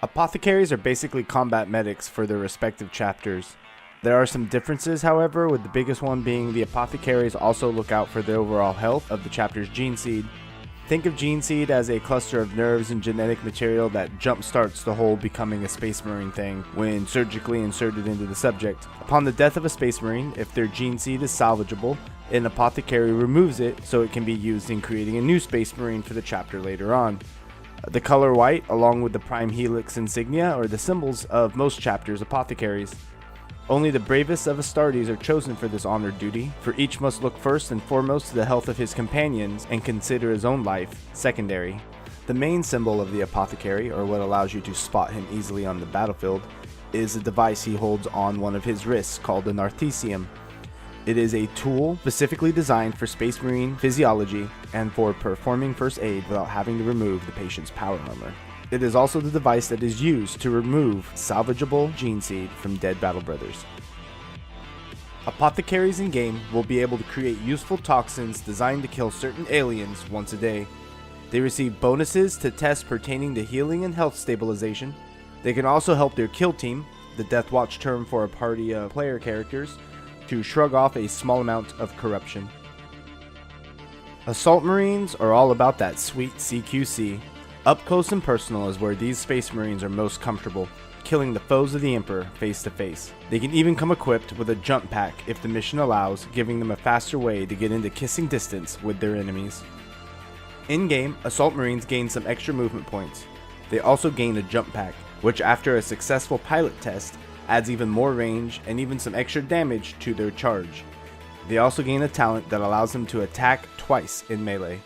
Apothecaries are basically combat medics for their respective chapters. There are some differences, however, with the biggest one being the apothecaries also look out for the overall health of the chapter's gene seed. Think of gene seed as a cluster of nerves and genetic material that jumpstarts the whole becoming a space marine thing when surgically inserted into the subject. Upon the death of a space marine, if their gene seed is salvageable, an apothecary removes it so it can be used in creating a new space marine for the chapter later on. The color white, along with the prime helix insignia, are the symbols of most chapters' apothecaries. Only the bravest of Astartes are chosen for this honored duty, for each must look first and foremost to the health of his companions and consider his own life secondary. The main symbol of the apothecary, or what allows you to spot him easily on the battlefield, is a device he holds on one of his wrists called an arthesium. It is a tool specifically designed for Space Marine physiology and for performing first aid without having to remove the patient's power armor. It is also the device that is used to remove salvageable gene seed from dead battle brothers. Apothecaries in game will be able to create useful toxins designed to kill certain aliens once a day. They receive bonuses to tests pertaining to healing and health stabilization. They can also help their kill team, the Deathwatch term for a party of player characters, to shrug off a small amount of corruption. Assault Marines are all about that sweet CQC. Up close and personal is where these Space Marines are most comfortable, killing the foes of the Emperor face to face. They can even come equipped with a jump pack if the mission allows, giving them a faster way to get into kissing distance with their enemies. In-game, Assault Marines gain some extra movement points. They also gain a jump pack, which after a successful pilot test, adds even more range and even some extra damage to their charge. They also gain a talent that allows them to attack twice in melee.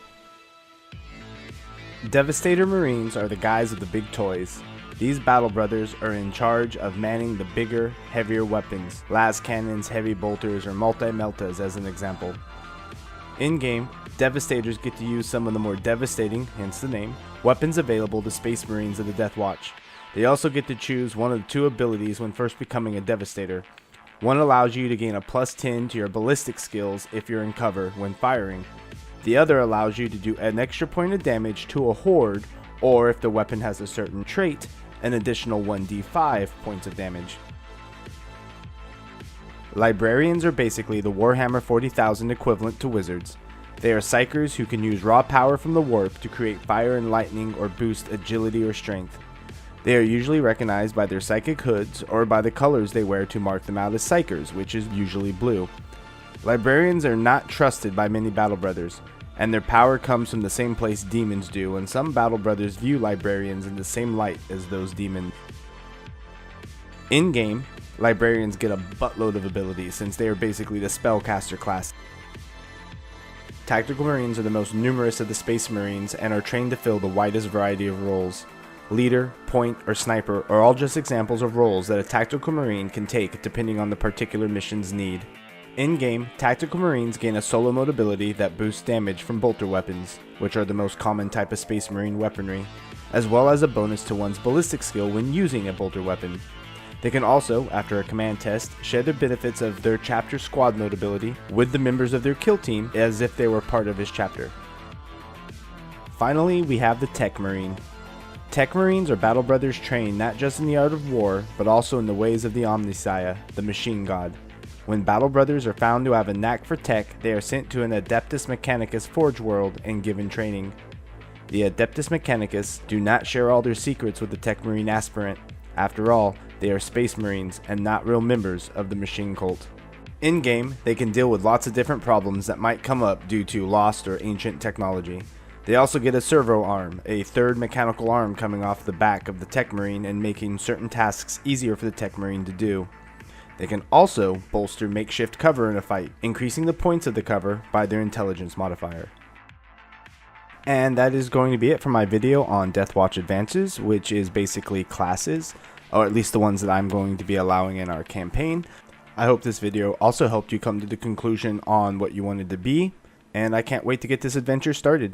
Devastator Marines are the guys with the big toys. These battle brothers are in charge of manning the bigger, heavier weapons, las cannons, heavy bolters, or multi-meltas as an example. In-game, Devastators get to use some of the more devastating, hence the name, weapons available to Space Marines of the Deathwatch. They also get to choose one of the two abilities when first becoming a Devastator. One allows you to gain a +10 to your ballistic skills if you're in cover when firing. The other allows you to do an extra point of damage to a horde, or if the weapon has a certain trait, an additional 1d5 points of damage. Librarians are basically the Warhammer 40,000 equivalent to wizards. They are psychers who can use raw power from the warp to create fire and lightning or boost agility or strength. They are usually recognized by their psychic hoods or by the colors they wear to mark them out as psychers, which is usually blue. Librarians are not trusted by many battle brothers, and their power comes from the same place demons do, and some battle brothers view librarians in the same light as those demons. In-game, librarians get a buttload of abilities since they are basically the spellcaster class. Tactical Marines are the most numerous of the Space Marines and are trained to fill the widest variety of roles. Leader, point, or sniper are all just examples of roles that a Tactical Marine can take depending on the particular mission's need. In-game, Tactical Marines gain a solo mode ability that boosts damage from bolter weapons, which are the most common type of Space Marine weaponry, as well as a bonus to one's ballistic skill when using a bolter weapon. They can also, after a command test, share the benefits of their chapter squad mode ability with the members of their kill team as if they were part of his chapter. Finally, we have the Tech Marine. Tech Marines are battle brothers trained not just in the art of war, but also in the ways of the Omnissiah, the machine god. When battle brothers are found to have a knack for tech, they are sent to an Adeptus Mechanicus forge world and given training. The Adeptus Mechanicus do not share all their secrets with the Tech Marine aspirant. After all, they are Space Marines and not real members of the machine cult. In-game, they can deal with lots of different problems that might come up due to lost or ancient technology. They also get a servo arm, a third mechanical arm coming off the back of the Tech Marine and making certain tasks easier for the Tech Marine to do. They can also bolster makeshift cover in a fight, increasing the points of the cover by their intelligence modifier. And that is going to be it for my video on Deathwatch Advances, which is basically classes, or at least the ones that I'm going to be allowing in our campaign. I hope this video also helped you come to the conclusion on what you wanted to be, and I can't wait to get this adventure started.